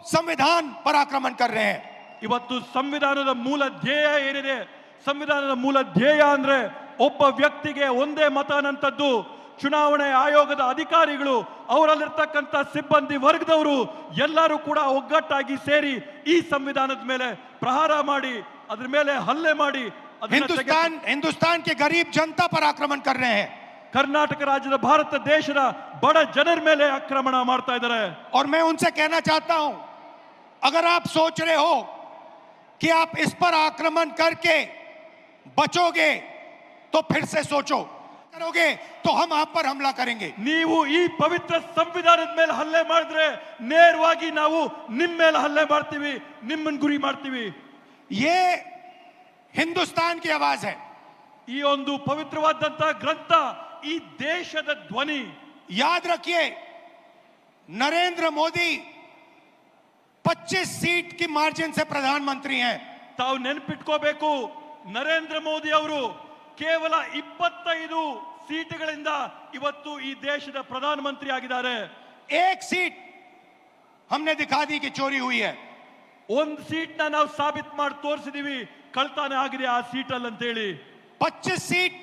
संविधान पर आक्रमण कर रहे हैं। ಇವತ್ತು ಸಂವಿಧಾನದ ಮೂಲ ಧ್ಯೇಯ ಏನಿದೆ, ಸಂವಿಧಾನದ ಮೂಲ ಧ್ಯೇಯ ಅಂದ್ರೆ ಒಬ್ಬ ವ್ಯಕ್ತಿಗೆ ಒಂದೇ ಮತ ಅನ್ನಂಥದ್ದು। ಚುನಾವಣೆ ಆಯೋಗದ ಅಧಿಕಾರಿಗಳು, ಅವರಲ್ಲಿರ್ತಕ್ಕಂಥ ಸಿಬ್ಬಂದಿ ವರ್ಗದವರು ಎಲ್ಲರೂ ಕೂಡ ಒಗ್ಗಟ್ಟಾಗಿ ಸೇರಿ ಈ ಸಂವಿಧಾನದ ಮೇಲೆ ಪ್ರಹಾರ ಮಾಡಿ, ಅದ್ರ ಮೇಲೆ ಹಲ್ಲೆ ಮಾಡಿ हिंदुस्तान के गरीब जनता पर आक्रमण कर रहे हैं। ಕರ್ನಾಟಕ ರಾಜ್ಯದ, ಭಾರತ ದೇಶದ ಬಡ ಜನರ ಮೇಲೆ ಆಕ್ರಮಣ ಮಾಡ್ತಾ ಇದ್ದಾರೆ। और मैं उनसे कहना चाहता हूं, अगर आप सोच रहे हो कि आप इस पर आक्रमण करके बचोगे तो फिर से सोचो, करोगे तो हम आप पर हमला करेंगे। ನೀವು ಈ ಪವಿತ್ರ ಸಂವಿಧಾನದ ಮೇಲೆ ಹಲ್ಲೆ ಮಾಡಿದ್ರೆ ನೇರವಾಗಿ ನಾವು ನಿಮ್ಮ ಮೇಲೆ ಹಲ್ಲೆ ಮಾಡ್ತೀವಿ, ನಿಮ್ಮನ್ನ ಗುರಿ ಮಾಡ್ತೀವಿ। ये हिंदुस्तान की आवाज है। ಈ ಒಂದು ಪವಿತ್ರವಾದಂತ ಗ್ರಂಥ ಈ ದೇಶದ ಧ್ವನಿ। याद रखिए, नरेंद्र मोदी 25 सीट की मार्जिन से प्रधानमंत्री हैं। ತಾವು ನೆನಪಿಟ್ಕೋಬೇಕು, ನರೇಂದ್ರ ಮೋದಿ ಅವರು ಕೇವಲ 25 ಸೀಟುಗಳಿಂದ ಇವತ್ತು ಈ ದೇಶದ ಪ್ರಧಾನಮಂತ್ರಿ ಆಗಿದ್ದಾರೆ। एक सीट हमने दिखा दी कि चोरी हुई है। ಒಂದು ಸೀಟ್ನ ನಾವು ಸಾಬೀತು ಮಾಡಿ ತೋರಿಸಿದೀವಿ ಕಳ್ತನ ಆಗಿದೆ ಆ ಸೀಟಲ್ಲಿ ಅಂತ ಹೇಳಿ। 25 सीट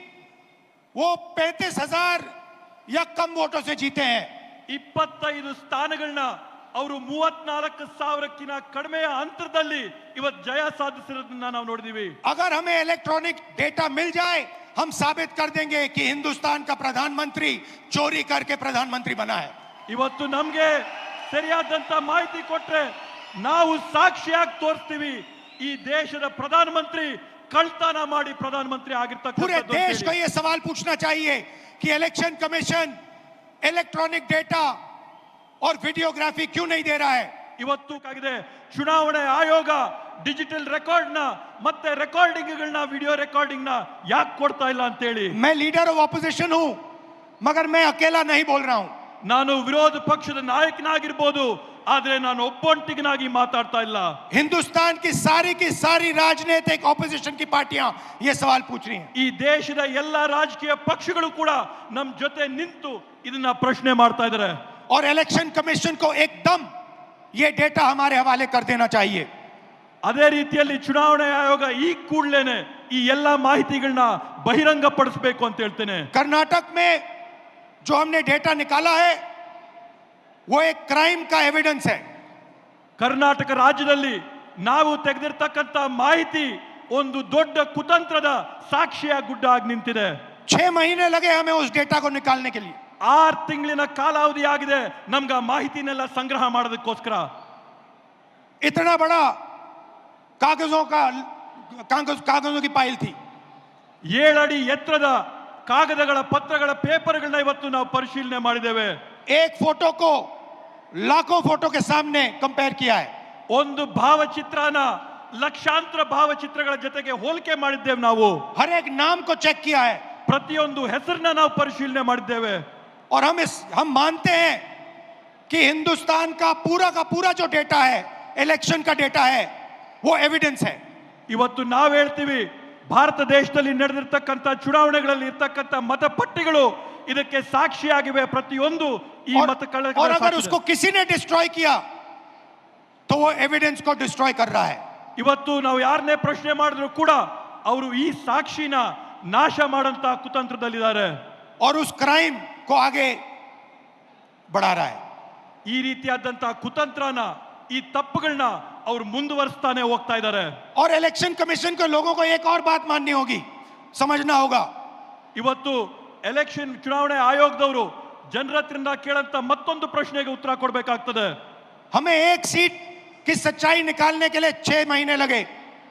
वो 35,000 या कम वोटों से जीते हैं। 25 ಸ್ಥಾನಗಳನ್ನ ಅವರು 34,000ಕ್ಕಿಂತ ಕಡಿಮೆಯ ಅಂತರದಲ್ಲಿ ಇವತ್ತು ಜಯ ಸಾಧಿಸಿರೋದನ್ನ ನಾವು ನೋಡಿದೀವಿ। अगर हमें इलेक्ट्रॉनिक डेटा मिल जाए, हम साबित कर देंगे कि हिंदुस्तान का प्रधानमंत्री चोरी करके प्रधानमंत्री बना है। ಇವತ್ತು ನಮ್ಗೆ ಸರಿಯಾದಂತ ಮಾಹಿತಿ ಕೊಟ್ರೆ ನಾವು ಸಾಕ್ಷಿಯಾಗಿ ತೋರಿಸ್ತೀವಿ ಈ ದೇಶದ ಪ್ರಧಾನಮಂತ್ರಿ ಕಳ್ತನ ಮಾಡಿ ಪ್ರಧಾನಮಂತ್ರಿ पूरे ಆಗಿರ್ತಕ್ಕಂಥದ್ದು देश ಅಂತ को ಹೇಳಿ. यह सवाल पूछना चाहिए कि इलेक्शन कमीशन इलेक्ट्रॉनिक डेटा और वीडियोग्राफी क्यों नहीं दे रहा है। ಇವತ್ತು ಆಗಿದೆ ಚುನಾವಣೆ ಆಯೋಗ ಡಿಜಿಟಲ್ ರೆಕಾರ್ಡ್ ನ ಮತ್ತೆ ರೆಕಾರ್ಡಿಂಗ್ ಗಳನ್ನ ವಿಡಿಯೋ ರೆಕಾರ್ಡಿಂಗ್ ನ ಯಾಕೆ ಕೊಡ್ತಾ ಇಲ್ಲ ಅಂತ ಹೇಳಿ. मैं लीडर ऑफ ऑपोजिशन हूं मगर मैं अकेला नहीं बोल रहा हूं। ನಾನು ವಿರೋಧ ಪಕ್ಷದ ನಾಯಕನಾಗಿರ್ಬೋದು ಆದ್ರೆ ನಾನು ಒಬ್ಬೊಂಟಿಗನಾಗಿ ಮಾತಾಡ್ತಾ ಇಲ್ಲ. हिंदुस्तान की सारी राजनीतिक ऑपोजिशन की पार्टियां ये सवाल पूछ रही हैं। ಈ ದೇಶದ ಎಲ್ಲ ರಾಜಕೀಯ ಪಕ್ಷಗಳು ಕೂಡ ನಮ್ಮ ಜೊತೆ ನಿಂತು ಇದನ್ನ ಪ್ರಶ್ನೆ ಮಾಡ್ತಾ ಇದ್ದಾರೆ. और इलेक्शन कमीशन को एकदम ये डेटा हमारे हवाले कर देना चाहिए। ಅದೇ ರೀತಿಯಲ್ಲಿ ಚುನಾವಣಾ ಆಯೋಗ ಈ ಕೂಡಲೇನೆ ಈ ಎಲ್ಲ ಮಾಹಿತಿಗಳನ್ನ ಬಹಿರಂಗ ಪಡಿಸಬೇಕು ಅಂತ ಹೇಳ್ತೇನೆ. कर्नाटक में जो हमने डेटा निकाला है वो एक क्राइम का एविडेंस है। ಕರ್ನಾಟಕ ರಾಜ್ಯದಲ್ಲಿ ನಾವು ತೆಗೆದಿರ್ತಕ್ಕಂಥ ಮಾಹಿತಿ ಒಂದು ದೊಡ್ಡ ಕುತಂತ್ರದ ಸಾಕ್ಷಿಯ ಗುಡ್ಡ ಆಗಿ ನಿಂತಿದೆ. 6 महीने लगे हमें उस डेटा को निकालने के लिए। 6 ತಿಂಗಳಿನ ಕಾಲಾವಧಿ ಆಗಿದೆ ನಮ್ಗೆ ಆ ಮಾಹಿತಿನೆಲ್ಲ ಸಂಗ್ರಹ ಮಾಡೋದಕ್ಕೋಸ್ಕರ. इतना बड़ा कागजों की फाइल थी। 7 ಅಡಿ ಎತ್ತರದ ಕಾಗದಗಳ ಪತ್ರಗಳ ಪೇಪರ್ಗಳನ್ನ ಇವತ್ತು ನಾವು ಪರಿಶೀಲನೆ ಮಾಡಿದ್ದೇವೆ. एक फोटो को लाखों फोटो के सामने कंपेयर किया है। ಒಂದು ಭಾವಚಿತ್ರನ ಲಕ್ಷಾಂತರ ಭಾವಚಿತ್ರಗಳ ಜೊತೆಗೆ ಹೋಲಿಕೆ ಮಾಡಿದ್ದೇವೆ ನಾವು. हर एक नाम को चेक किया है ಪ್ರತಿಯೊಂದು ಹೆಸರನ್ನ ನಾವು ಪರಿಶೀಲನೆ ಮಾಡಿದ್ದೇವೆ. और हम मानते हैं कि हिंदुस्तान का पूरा जो डेटा है इलेक्शन का डेटा है वो एविडेंस है। ಇವತ್ತು ನಾವು ಹೇಳ್ತೀವಿ ಭಾರತ ದೇಶದಲ್ಲಿ ನಡೆದಿರ್ತಕ್ಕಂಥ ಚುನಾವಣೆಗಳಲ್ಲಿ ಇರ್ತಕ್ಕಂಥ ಮತಪಟ್ಟಿಗಳು ಇದಕ್ಕೆ ಸಾಕ್ಷಿಯಾಗಿವೆ. ಪ್ರತಿಯೊಂದು ಈ और अगर उसको किसी ने डिस्ट्रॉय किया तो वो एविडेंस को डिस्ट्रॉय कर रहा है। ಇವತ್ತು ನಾವು ಯಾರನ್ನೇ ಪ್ರಶ್ನೆ ಮಾಡಿದ್ರು ಕೂಡ ಅವರು ಈ ಸಾಕ್ಷಿನ ನಾಶ ಮಾಡಂತ ಕುತಂತ್ರದಲ್ಲಿದ್ದಾರೆ. और उस क्राइम को आगे बढ़ा रहा है। ಈ ರೀತಿಯಾದಂತ ಕುತಂತ್ರನ ಈ ತಪ್ಪುಗಳನ್ನ ಅವರು ಮುಂದುವರಿಸ್ತಾನೆ ಹೋಗ್ತಾ ಇದ್ದಾರೆ. और इलेक्शन कमीशन के लोगों को एक और बात माननी होगी, समझना होगा। ಇವತ್ತು ಎಲೆಕ್ಷನ್ ಚುನಾವಣೆ ಆಯೋಗದವರು ಜನರ ಹತ್ರದಿಂದ ಕೇಳಂತ ಮತ್ತೊಂದು ಪ್ರಶ್ನೆಗೆ ಉತ್ತರ ಕೊಡಬೇಕಾಗ್ತದೆ. हमें एक सीट की सच्चाई निकालने के लिए 6 महीने लगे।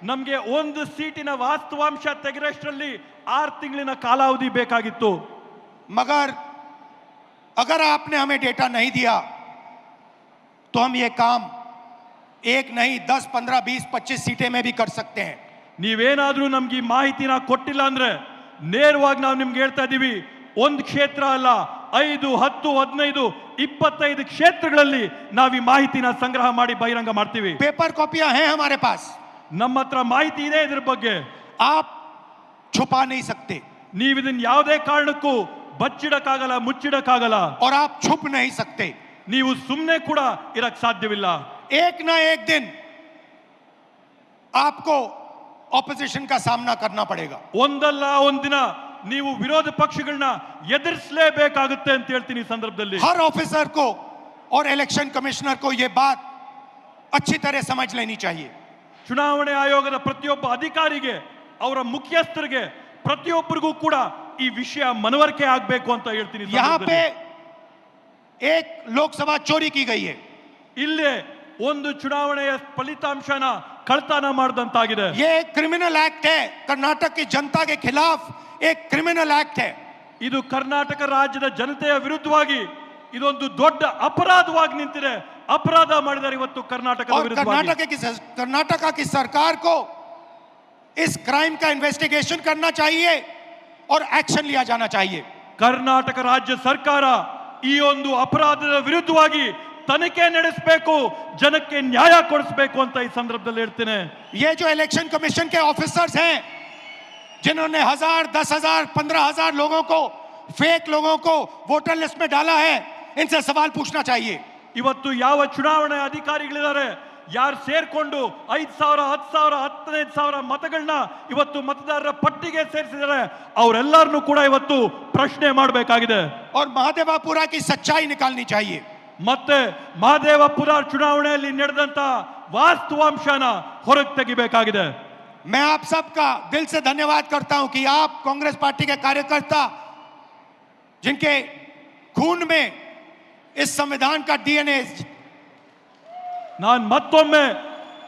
ನಮಗೆ ಒಂದು ಸೀಟಿನ ವಾಸ್ತವಾಂಶ ತೆಗೆರಷ್ಟರಲ್ಲಿ 6 ತಿಂಗಳಿನ ಕಾಲಾವಧಿ ಬೇಕಾಗಿತ್ತು. मगर अगर आपने हमें डेटा नहीं दिया तो हम ये काम एक नहीं 10, 15, 20, 25 सीटें में भी कर सकते हैं। ನೀವೇನಾದ್ರೂ ನಮ್ಗೆ ಈ ಮಾಹಿತಿನ ಕೊಟ್ಟಿಲ್ಲ ಅಂದ್ರೆ ನೇರವಾಗಿ ನಾವು ನಿಮ್ಗೆ ಹೇಳ್ತಾ ಇದೀವಿ, ಒಂದು ಕ್ಷೇತ್ರ ಅಲ್ಲ 5, 10, 15, 25 ಕ್ಷೇತ್ರಗಳಲ್ಲಿ ನಾವು ಈ ಮಾಹಿತಿನ ಸಂಗ್ರಹ ಮಾಡಿ ಬಹಿರಂಗ ಮಾಡ್ತೀವಿ. पेपर कॉपियां हैं हमारे पास, ನಮ್ಮ ಹತ್ರ ಮಾಹಿತಿ ಇದೆ ಇದ್ರ ಬಗ್ಗೆ. आप छुपा नहीं सकते ನೀವು ಇದನ್ನ ಯಾವುದೇ ಕಾರಣಕ್ಕೂ ಬಚ್ಚಿಡಕ್ಕಾಗಲ್ಲ, ಮುಚ್ಚಿಡಕ್ಕಾಗಲ್ಲ. और आप छुप नहीं सकते। ನೀವು ಸುಮ್ಮನೆ ಕೂಡ ಇರಕ್ ಸಾಧ್ಯವಿಲ್ಲ. एक ना एक दिन आपको ऑपोजिशन का सामना करना पड़ेगा। ಒಂದಲ್ಲ ಒಂದಿನ ನೀವು ವಿರೋಧ ಪಕ್ಷಗಳನ್ನ ಎದುರಿಸಲೇಬೇಕಾಗುತ್ತೆ ಅಂತ ಹೇಳ್ತೀನಿ ಈ ಸಂದರ್ಭದಲ್ಲಿ. हर ऑफिसर को और इलेक्शन कमिश्नर को यह बात अच्छी तरह समझ लेनी चाहिए। ಚುನಾವಣೆ ಆಯೋಗದ ಪ್ರತಿಯೊಬ್ಬ ಅಧಿಕಾರಿಗೆ, ಅವರ ಮುಖ್ಯಸ್ಥರಿಗೆ, ಪ್ರತಿಯೊಬ್ಬರಿಗೂ ಕೂಡ ಈ ವಿಷಯ ಮನವರಿಕೆ ಆಗಬೇಕು ಅಂತ ಹೇಳ್ತೀನಿ. यहाँ पे एक लोकसभा चोरी की गई है। ಇಲ್ಲೇ ಒಂದು ಚುನಾವಣೆಯ ಫಲಿತಾಂಶನ ಕಳ್ತನ ಮಾಡಿದಂತಾಗಿದೆ. ये एक क्रिमिनल एक्ट है, कर्नाटक की जनता के खिलाफ एक क्रिमिनल एक्ट है। ಇದು ಕರ್ನಾಟಕ ರಾಜ್ಯದ ಜನತೆಯ ವಿರುದ್ಧವಾಗಿ ಇದೊಂದು ದೊಡ್ಡ ಅಪರಾಧವಾಗಿ ನಿಂತಿದೆ. ಅಪರಾಧ ಮಾಡಿದ್ದಾರೆ ಇವತ್ತು ಕರ್ನಾಟಕದ और ವಿರುದ್ಧವಾಗಿ. कर्नाटका की सरकार को इस क्राइम का इन्वेस्टिगेशन करना चाहिए और एक्शन लिया जाना चाहिए। ಕರ್ನಾಟಕ ರಾಜ್ಯ ಸರ್ಕಾರ ಈ ಒಂದು ಅಪರಾಧದ ವಿರುದ್ಧವಾಗಿ ತನಿಖೆ ನಡೆಸಬೇಕು, ಜನಕ್ಕೆ ನ್ಯಾಯ ಕೊಡಿಸಬೇಕು ಅಂತ ಈ ಸಂದರ್ಭದಲ್ಲಿ ಹೇಳ್ತೇನೆ. ये जो इलेक्शन कमीशन के ऑफिसर्स हैं जिन्होंने 1000, 10,000, 15,000 लोगों को, फेक लोगों को वोटर लिस्ट में डाला है, इनसे सवाल पूछना चाहिए। ಇವತ್ತು ಯಾವ ಚುನಾವಣೆ ಅಧಿಕಾರಿಗಳಿದ್ದಾರೆ, ಯಾರು ಸೇರ್ಕೊಂಡು 5,000, 10,000, 15,000 ಮತಗಳನ್ನ ಇವತ್ತು ಮತದಾರರ ಪಟ್ಟಿಗೆ ಸೇರಿಸಿದ್ದಾರೆ, ಅವರೆಲ್ಲರನ್ನೂ ಕೂಡ ಇವತ್ತು ಪ್ರಶ್ನೆ ಮಾಡಬೇಕಾಗಿದೆ. और महादेवापुरा की सच्चाई निकालनी चाहिए। ಮತ್ತೆ ಮಹದೇವಪುರ ಚುನಾವಣೆಯಲ್ಲಿ ನಡೆದಂತ ವಾಸ್ತವಾಂಶನ ಹೊರಗೆ ತೆಗಿಬೇಕಾಗಿದೆ. मैं आप सबका दिल से धन्यवाद करता हूं कि आप कांग्रेस पार्टी के कार्यकर्ता जिनके खून में इस संविधान का डीएनए ನಾನು ಮತ್ತೊಮ್ಮೆ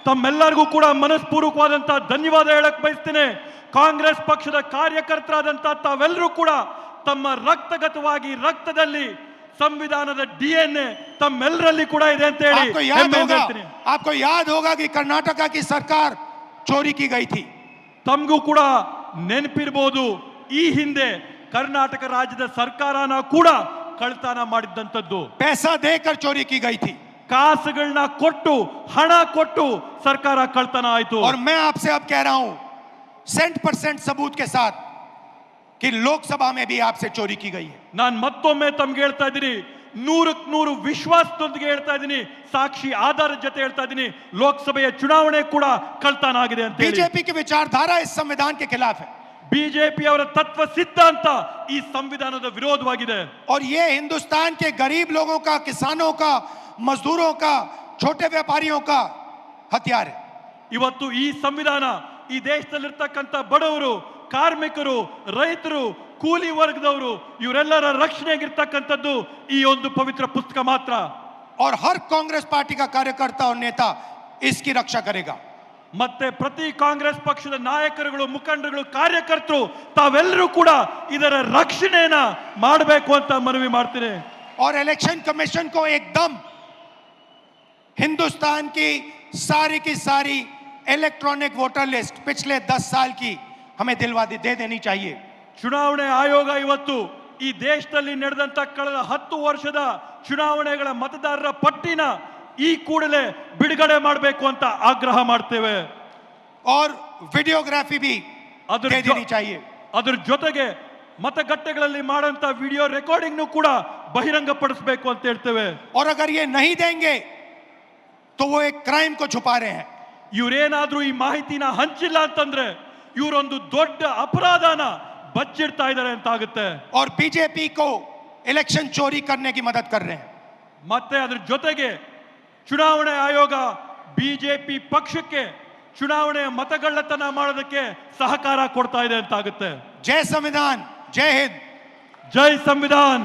ತಮ್ಮೆಲ್ಲರಿಗೂ ಕೂಡ ಮನಸ್ಪೂರ್ವಕವಾದಂತಹ ಧನ್ಯವಾದ ಹೇಳಕ್ ಬಯಸ್ತೇನೆ. ಕಾಂಗ್ರೆಸ್ ಪಕ್ಷದ ಕಾರ್ಯಕರ್ತರಾದಂತಹ ತಾವೆಲ್ಲರೂ ಕೂಡ ತಮ್ಮ ರಕ್ತಗತವಾಗಿ ರಕ್ತದಲ್ಲಿ ಸಂವಿಧಾನದ ಡಿಎನ್ಎ ತಮ್ಮೆಲ್ಲರಲ್ಲಿ ಕೂಡ ಇದೆ ಅಂತ ಹೇಳಿ ಹೇಳ್ತೀನಿ. आपको याद होगा कि कर्नाटका की सरकार चोरी की गई थी. ತಮಗೂ ಕೂಡ ನೆನಪಿರಬಹುದು, ಈ ಹಿಂದೆ ಕರ್ನಾಟಕ ರಾಜ್ಯದ ಸರ್ಕಾರನ ಕೂಡ ಕಳ್ತನ ಮಾಡಿದ್ದಂಥದ್ದು. पैसा देकर चोरी की गई थी. ಕಾಸುಗಳನ್ನ ಕೊಟ್ಟು ಹಣ ಕೊಟ್ಟು ಸರ್ಕಾರ ಕಳ್ತನ ಆಯಿತು. और मैं आपसे अब कह रहा हूं 100% सबूत के साथ कि लोकसभा में भी आपसे चोरी की गई है. ನಾನು ಮತ್ತೊಮ್ಮೆ ತಮ್ಗೆ ಹೇಳ್ತಾ ಇದ್ದೀನಿ, 100ಕ್ಕೆ 100 ವಿಶ್ವಾಸದೊಂದಿಗೆ ಹೇಳ್ತಾ ಇದ್ದೀನಿ, ಸಾಕ್ಷಿ ಆಧಾರದ ಜೊತೆ ಹೇಳ್ತಾ ಇದ್ದೀನಿ, ಲೋಕಸಭೆಯ ಚುನಾವಣೆ ಕೂಡ ಕಳ್ತನ ಆಗಿದೆ ಅಂತ ಹೇಳಿ. बीजेपी की विचारधारा इस संविधान के खिलाफ है. ಬಿಜೆಪಿ ಅವರ ತತ್ವ ಸಿದ್ಧಾಂತ ಈ ಸಂವಿಧಾನದ ವಿರೋಧವಾಗಿದೆ. और ये हिंदुस्तान के गरीब लोगों का, किसानों का, मजदूरों का, छोटे व्यापारियों का हथियार है. ಇವತ್ತು ಈ ಸಂವಿಧಾನ ಈ ದೇಶದಲ್ಲಿರ್ತಕ್ಕಂಥ ಬಡವರು, ಕಾರ್ಮಿಕರು, ರೈತರು, ಕೂಲಿ ವರ್ಗದವರು ಇವರೆಲ್ಲರ ರಕ್ಷಣೆಗಿರ್ತಕ್ಕಂಥದ್ದು ಈ ಒಂದು ಪವಿತ್ರ ಪುಸ್ತಕ ಮಾತ್ರ. और हर कांग्रेस पार्टी का कार्यकर्ता और नेता इसकी रक्षा करेगा. ಮತ್ತೆ ಪ್ರತಿ ಕಾಂಗ್ರೆಸ್ ಪಕ್ಷದ ನಾಯಕರುಗಳು, ಮುಖಂಡರುಗಳು, ಕಾರ್ಯಕರ್ತರು ತಾವೆಲ್ಲರೂ ಕೂಡ ಇದರ ರಕ್ಷಣೆಯನ್ನ ಮಾಡಬೇಕು ಅಂತ ಮನವಿ ಮಾಡ್ತೀನಿ. और इलेक्शन कमीशन को एकदम हिंदुस्तान की सारी इलेक्ट्रॉनिक वोटर लिस्ट पिछले 10 साल की हमें दिलवा दे देनी चाहिए. ಚುನಾವಣೆ ಆಯೋಗ ಇವತ್ತು ಈ ದೇಶದಲ್ಲಿ ನಡೆದಂತ ಕಳೆದ 10 ವರ್ಷದ ಚುನಾವಣೆಗಳ ಮತದಾರರ ಪಟ್ಟಿನ ಈ ಕೂಡಲೇ ಬಿಡುಗಡೆ ಮಾಡಬೇಕು ಅಂತ ಆಗ್ರಹ ಮಾಡ್ತೇವೆ. और वीडियोग्राफी भी दे देनी चाहिए. ಅದರ ಜೊತೆಗೆ ಮತಗಟ್ಟೆಗಳಲ್ಲಿ ಮಾಡಂತ ವಿಡಿಯೋ ರೆಕಾರ್ಡಿಂಗ್ ಕೂಡ ಬಹಿರಂಗಪಡಿಸಬೇಕು ಅಂತ ಹೇಳ್ತೇವೆ. और अगर ये नहीं देंगे तो वो एक क्राइम को छुपा रहे हैं. ಇವರೇನಾದ್ರೂ ಈ ಮಾಹಿತಿನ ಹಂಚಿಲ್ಲ ಅಂತಂದ್ರೆ ಇವರೊಂದು ದೊಡ್ಡ ಅಪರಾಧನ ಬಚ್ಚಿಡ್ತಾ ಇದ್ದಾರೆ ಅಂತ ಆಗುತ್ತೆ. और बीजेपी को इलेक्शन चोरी करने की मदद कर रहे हैं. ಮತ್ತೆ ಅದರ ಜೊತೆಗೆ ಚುನಾವಣೆ ಆಯೋಗ ಬಿಜೆಪಿ ಪಕ್ಷಕ್ಕೆ ಚುನಾವಣೆಯ ಮತಗಳ್ಳತನ ಮಾಡೋದಕ್ಕೆ ಸಹಕಾರ ಕೊಡ್ತಾ ಇದೆ ಅಂತ ಆಗುತ್ತೆ. जय संविधान, जय हिंद. ಜೈ ಸಂವಿಧಾನ್.